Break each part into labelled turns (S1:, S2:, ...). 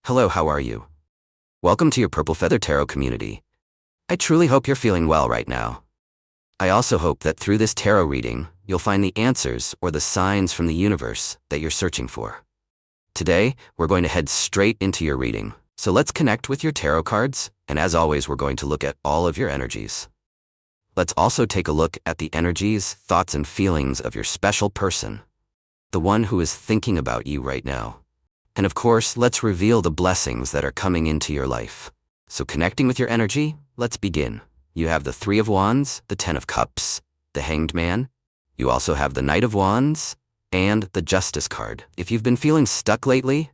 S1: Hello, how are you? Welcome to your Purple Feather Tarot community. I truly hope you're feeling well right now. I also hope that through this tarot reading, you'll find the answers or the signs from the universe that you're searching for. Today, we're going to head straight into your reading. So let's connect with your tarot cards, and as always, we're going to look at all of your energies. Let's also take a look at the energies, thoughts, and feelings of your special person, the one who is thinking about you right now. And of course, let's reveal the blessings that are coming into your life. So connecting with your energy, let's begin. You have the Three of Wands, the Ten of Cups, the Hanged Man. You also have the Knight of Wands, and the Justice card. If you've been feeling stuck lately,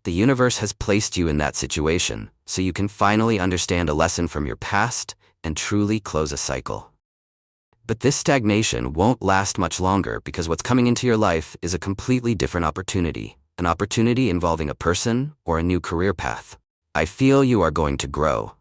S1: the universe has placed you in that situation, so you can finally understand a lesson from your past and truly close a cycle. But this stagnation won't last much longer because what's coming into your life is a completely different opportunity. An opportunity involving a person or a new career path. I feel you are going to grow.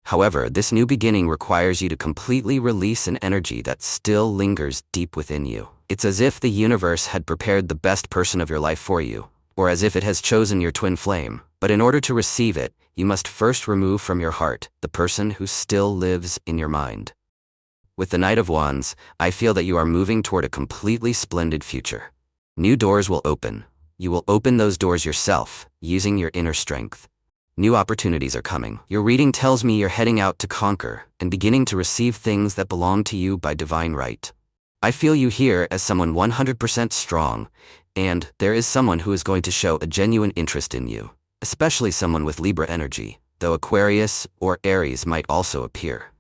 S1: However, this new beginning requires you to completely release an energy that still lingers deep within you. It's as if the universe had prepared the best person of your life for you, or as if it has chosen your twin flame. But in order to receive it, you must first remove from your heart the person who still lives in your mind. With the Knight of Wands, I feel that you are moving toward a completely splendid future. New doors will open. You will open those doors yourself, using your inner strength. New opportunities are coming. Your reading tells me you're heading out to conquer and beginning to receive things that belong to you by divine right. I feel you here as someone 100% strong, and there is someone who is going to show a genuine interest in you, especially someone with Libra energy, though Aquarius or Aries might also appear.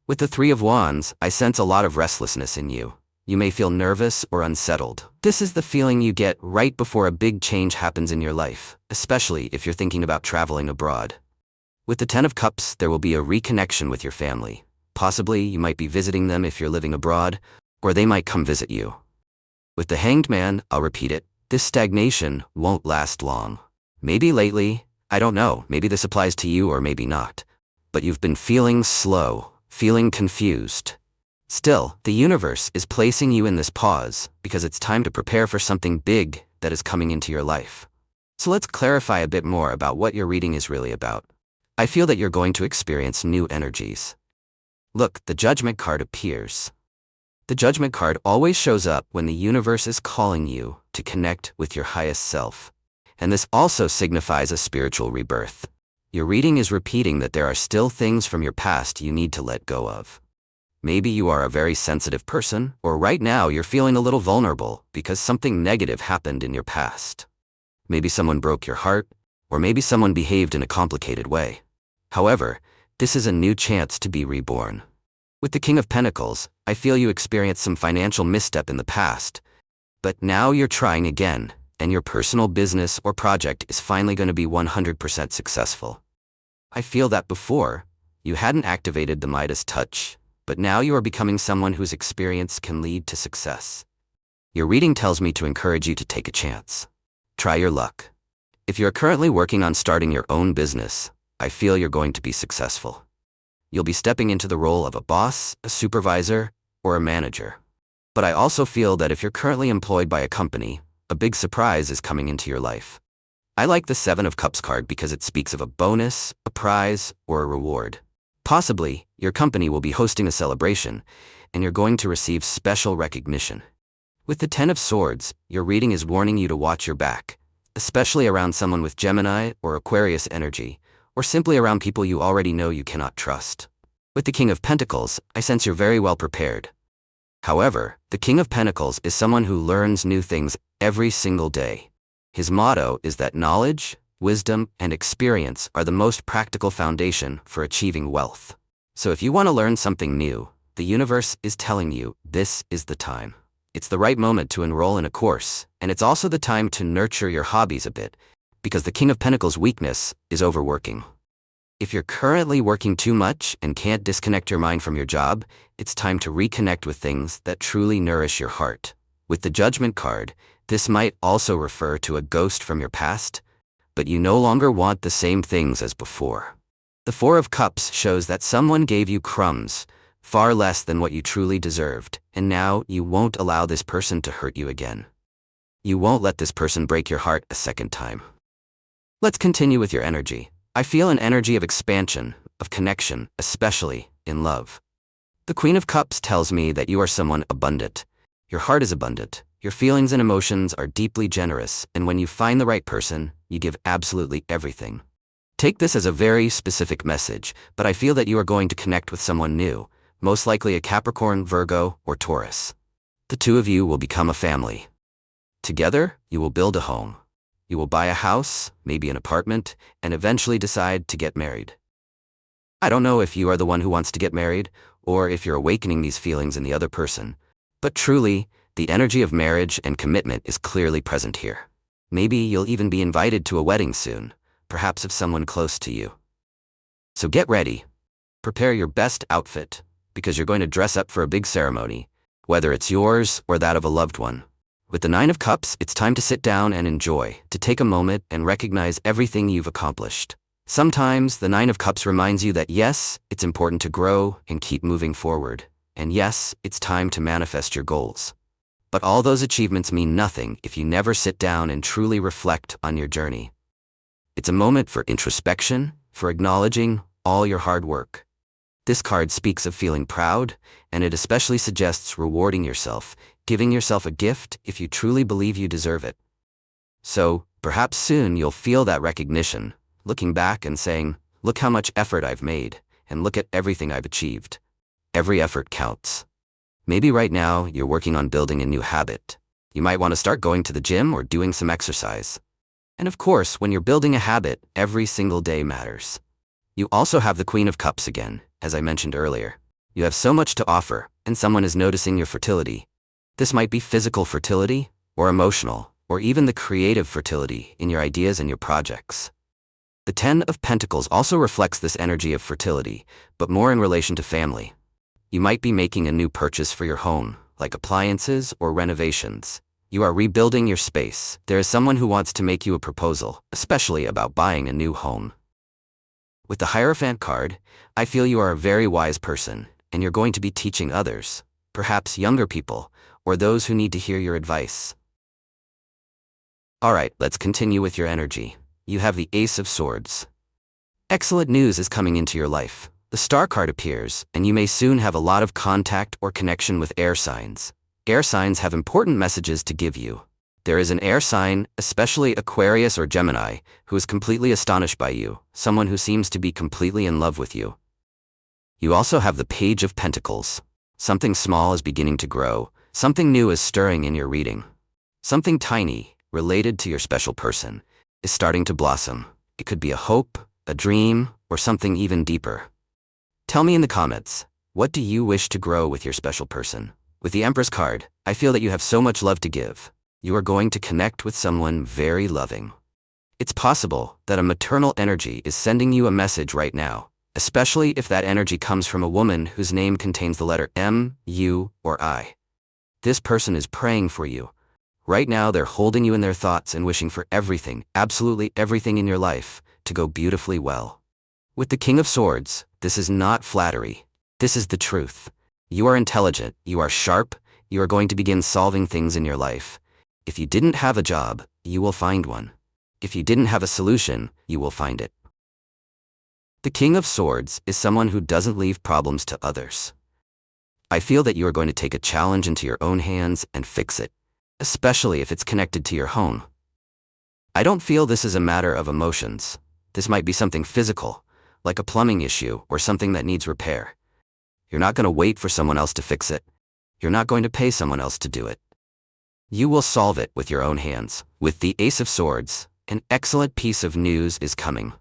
S1: With the Three of Wands, I sense a lot of restlessness in you. You may feel nervous or unsettled. This is the feeling you get right before a big change happens in your life, especially if you're thinking about traveling abroad. With the Ten of Cups, there will be a reconnection with your family. Possibly you might be visiting them if you're living abroad, or they might come visit you. With the Hanged Man, I'll repeat it, this stagnation won't last long. Maybe lately, I don't know, maybe this applies to you or maybe not. But you've been feeling slow, feeling confused. Still, the universe is placing you in this pause because it's time to prepare for something big that is coming into your life. So let's clarify a bit more about what your reading is really about. I feel that you're going to experience new energies. Look, the Judgment card appears. The Judgment card always shows up when the universe is calling you to connect with your highest self. And this also signifies a spiritual rebirth. Your reading is repeating that there are still things from your past you need to let go of. Maybe you are a very sensitive person, or right now you're feeling a little vulnerable because something negative happened in your past. Maybe someone broke your heart, or maybe someone behaved in a complicated way. However, this is a new chance to be reborn. With the King of Pentacles, I feel you experienced some financial misstep in the past, but now you're trying again, and your personal business or project is finally going to be 100% successful. I feel that before, you hadn't activated the Midas touch, but now you are becoming someone whose experience can lead to success. Your reading tells me to encourage you to take a chance. Try your luck. If you're currently working on starting your own business, I feel you're going to be successful. You'll be stepping into the role of a boss, a supervisor, or a manager. But I also feel that if you're currently employed by a company, a big surprise is coming into your life. I like the Seven of Cups card because it speaks of a bonus, a prize, or a reward. Possibly, your company will be hosting a celebration, and you're going to receive special recognition. With the Ten of Swords, your reading is warning you to watch your back, especially around someone with Gemini or Aquarius energy, or simply around people you already know you cannot trust. With the King of Pentacles, I sense you're very well prepared. However, the King of Pentacles is someone who learns new things every single day. His motto is that knowledge, wisdom, and experience are the most practical foundation for achieving wealth. So if you want to learn something new, the universe is telling you this is the time. It's the right moment to enroll in a course, and it's also the time to nurture your hobbies a bit, because the King of Pentacles' weakness is overworking. If you're currently working too much and can't disconnect your mind from your job, it's time to reconnect with things that truly nourish your heart. With the Judgment card, this might also refer to a ghost from your past, but you no longer want the same things as before. The Four of Cups shows that someone gave you crumbs, far less than what you truly deserved, and now you won't allow this person to hurt you again. You won't let this person break your heart a second time. Let's continue with your energy. I feel an energy of expansion, of connection, especially in love. The Queen of Cups tells me that you are someone abundant. Your heart is abundant. Your feelings and emotions are deeply generous, and when you find the right person, you give absolutely everything. Take this as a very specific message, but I feel that you are going to connect with someone new, most likely a Capricorn, Virgo, or Taurus. The two of you will become a family. Together, you will build a home. You will buy a house, maybe an apartment, and eventually decide to get married. I don't know if you are the one who wants to get married, or if you're awakening these feelings in the other person, but truly, the energy of marriage and commitment is clearly present here. Maybe you'll even be invited to a wedding soon, perhaps of someone close to you. So get ready. Prepare your best outfit, because you're going to dress up for a big ceremony, whether it's yours or that of a loved one. With the Nine of Cups, it's time to sit down and enjoy, to take a moment and recognize everything you've accomplished. Sometimes the Nine of Cups reminds you that yes, it's important to grow and keep moving forward, and yes, it's time to manifest your goals. But all those achievements mean nothing if you never sit down and truly reflect on your journey. It's a moment for introspection, for acknowledging all your hard work. This card speaks of feeling proud, and it especially suggests rewarding yourself, giving yourself a gift if you truly believe you deserve it. So, perhaps soon you'll feel that recognition, looking back and saying, look how much effort I've made, and look at everything I've achieved. Every effort counts. Maybe right now you're working on building a new habit. You might want to start going to the gym or doing some exercise. And of course, when you're building a habit, every single day matters. You also have the Queen of Cups again, as I mentioned earlier. You have so much to offer, and someone is noticing your fertility. This might be physical fertility, or emotional, or even the creative fertility in your ideas and your projects. The Ten of Pentacles also reflects this energy of fertility, but more in relation to family. You might be making a new purchase for your home, like appliances or renovations. You are rebuilding your space. There is someone who wants to make you a proposal, especially about buying a new home. With the Hierophant card, I feel you are a very wise person, and you're going to be teaching others, perhaps younger people, or those who need to hear your advice. Alright, let's continue with your energy. You have the Ace of Swords. Excellent news is coming into your life. The Star card appears, and you may soon have a lot of contact or connection with air signs. Air signs have important messages to give you. There is an air sign, especially Aquarius or Gemini, who is completely astonished by you, someone who seems to be completely in love with you. You also have the Page of Pentacles. Something small is beginning to grow. Something new is stirring in your reading. Something tiny, related to your special person, is starting to blossom. It could be a hope, a dream, or something even deeper. Tell me in the comments, what do you wish to grow with your special person? With the Empress card, I feel that you have so much love to give. You are going to connect with someone very loving. It's possible that a maternal energy is sending you a message right now, especially if that energy comes from a woman whose name contains the letter M, U, or I. This person is praying for you. Right now they're holding you in their thoughts and wishing for everything, absolutely everything in your life, to go beautifully well. With the King of Swords, this is not flattery. This is the truth. You are intelligent, you are sharp, you are going to begin solving things in your life. If you didn't have a job, you will find one. If you didn't have a solution, you will find it. The King of Swords is someone who doesn't leave problems to others. I feel that you are going to take a challenge into your own hands and fix it, especially if it's connected to your home. I don't feel this is a matter of emotions. This might be something physical, like a plumbing issue or something that needs repair. You're not going to wait for someone else to fix it. You're not going to pay someone else to do it. You will solve it with your own hands. With the Ace of Swords, an excellent piece of news is coming.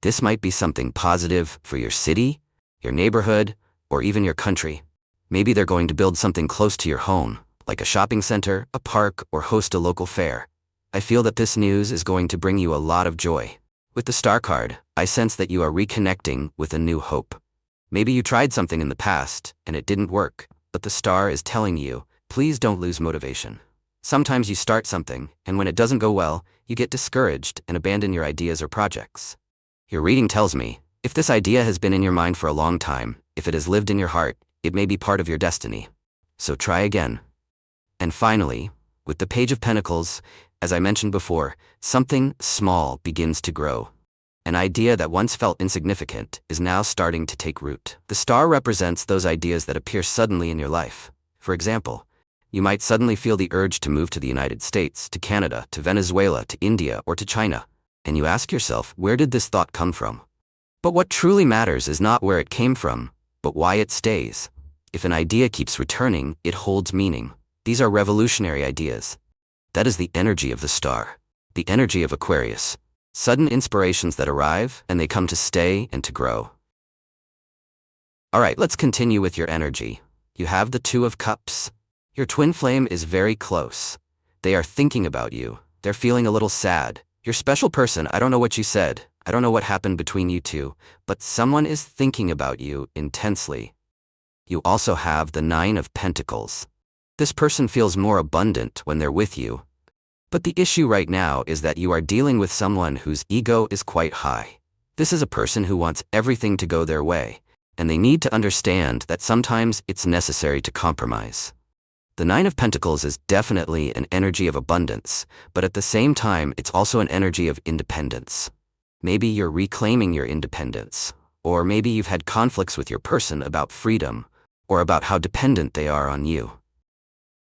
S1: This might be something positive for your city, your neighborhood, or even your country. Maybe they're going to build something close to your home, like a shopping center, a park, or host a local fair. I feel that this news is going to bring you a lot of joy. With the Star card, I sense that you are reconnecting with a new hope. Maybe you tried something in the past, and it didn't work, but the Star is telling you, please don't lose motivation. Sometimes you start something, and when it doesn't go well, you get discouraged and abandon your ideas or projects. Your reading tells me, if this idea has been in your mind for a long time, if it has lived in your heart, it may be part of your destiny. So try again. And finally, with the Page of Pentacles, As I mentioned before, something small begins to grow. An idea that once felt insignificant is now starting to take root. The star represents those ideas that appear suddenly in your life. For example, you might suddenly feel the urge to move to the United States, to Canada, to Venezuela, to India, or to China. And you ask yourself, where did this thought come from? But what truly matters is not where it came from, but why it stays. If an idea keeps returning, it holds meaning. These are revolutionary ideas. That is the energy of the star, the energy of Aquarius. Sudden inspirations that arrive, and they come to stay and to grow. Alright, let's continue with your energy. You have the Two of Cups. Your twin flame is very close. They are thinking about you. They're feeling a little sad. Your special person, I don't know what you said. I don't know what happened between you two, but someone is thinking about you intensely. You also have the Nine of Pentacles. This person feels more abundant when they're with you. But the issue right now is that you are dealing with someone whose ego is quite high. This is a person who wants everything to go their way, and they need to understand that sometimes it's necessary to compromise. The Nine of Pentacles is definitely an energy of abundance, but at the same time, it's also an energy of independence. Maybe you're reclaiming your independence, or maybe you've had conflicts with your person about freedom, or about how dependent they are on you.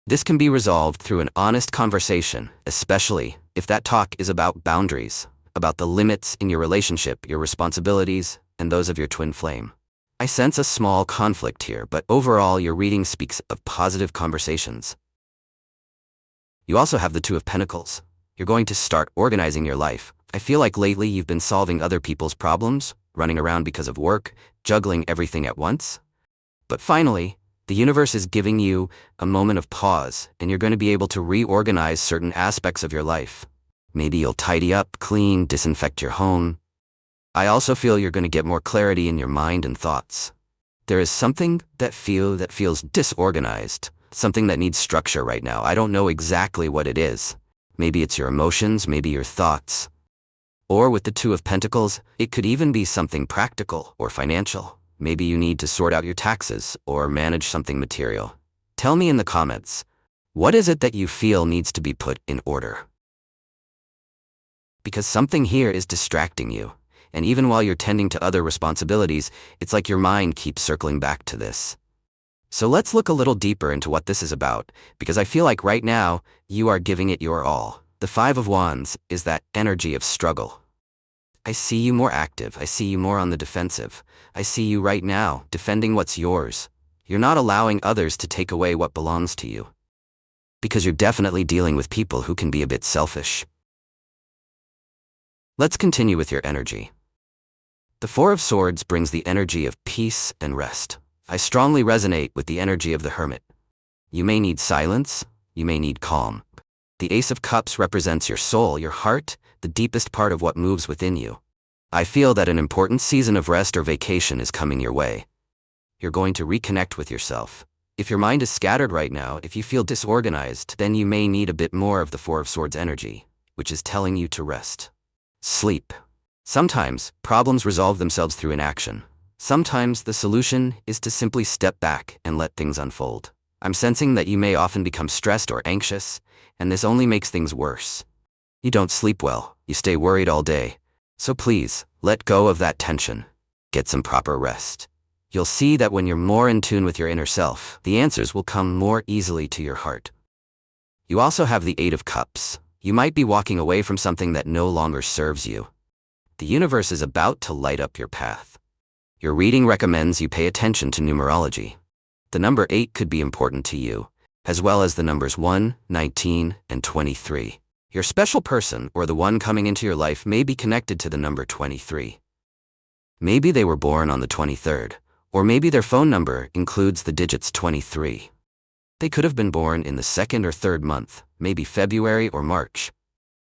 S1: This can be resolved through an honest conversation, especially if that talk is about boundaries, about the limits in your relationship, your responsibilities, and those of your twin flame. I sense a small conflict here, but overall your reading speaks of positive conversations. You also have the Two of Pentacles. You're going to start organizing your life. I feel like lately you've been solving other people's problems, running around because of work, juggling everything at once. But finally, the universe is giving you a moment of pause, and you're going to be able to reorganize certain aspects of your life. Maybe you'll tidy up, clean, disinfect your home. I also feel you're going to get more clarity in your mind and thoughts. There is something that feels disorganized, something that needs structure right now. I don't know exactly what it is. Maybe it's your emotions, maybe your thoughts. Or with the Two of Pentacles, it could even be something practical or financial. Maybe you need to sort out your taxes or manage something material. Tell me in the comments, what is it that you feel needs to be put in order? Because something here is distracting you, and even while you're tending to other responsibilities, it's like your mind keeps circling back to this. So let's look a little deeper into what this is about, because I feel like right now, you are giving it your all. The Five of Wands is that energy of struggle. I see you more active. I see you more on the defensive. I see you right now defending what's yours. You're not allowing others to take away what belongs to you. Because you're definitely dealing with people who can be a bit selfish. Let's continue with your energy. The Four of Swords brings the energy of peace and rest. I strongly resonate with the energy of the Hermit. You may need silence. You may need calm. The Ace of Cups represents your soul, your heart, the deepest part of what moves within you. I feel that an important season of rest or vacation is coming your way. You're going to reconnect with yourself. If your mind is scattered right now, if you feel disorganized, then you may need a bit more of the Four of Swords energy, which is telling you to rest. Sleep. Sometimes, problems resolve themselves through inaction. Sometimes the solution is to simply step back and let things unfold. I'm sensing that you may often become stressed or anxious, and this only makes things worse. You don't sleep well, you stay worried all day. So please, let go of that tension. Get some proper rest. You'll see that when you're more in tune with your inner self, the answers will come more easily to your heart. You also have the Eight of Cups. You might be walking away from something that no longer serves you. The universe is about to light up your path. Your reading recommends you pay attention to numerology. The number 8 could be important to you, as well as the numbers 1, 19, and 23. Your special person or the one coming into your life may be connected to the number 23. Maybe they were born on the 23rd, or maybe their phone number includes the digits 23. They could have been born in the second or third month, maybe February or March.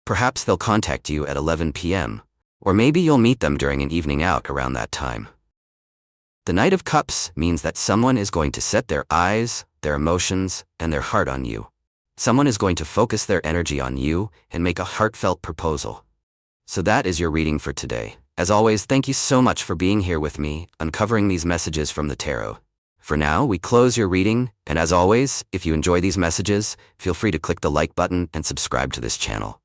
S1: Perhaps they'll contact you at 11 p.m., or maybe you'll meet them during an evening out around that time. The Knight of Cups means that someone is going to set their eyes, their emotions, and their heart on you. Someone is going to focus their energy on you and make a heartfelt proposal. So that is your reading for today. As always, thank you so much for being here with me, uncovering these messages from the tarot. For now, we close your reading, and as always, if you enjoy these messages, feel free to click the like button and subscribe to this channel.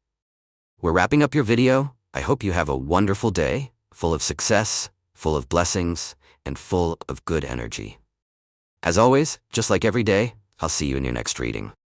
S1: We're wrapping up your video. I hope you have a wonderful day, full of success, full of blessings, and full of good energy. As always, just like every day, I'll see you in your next reading.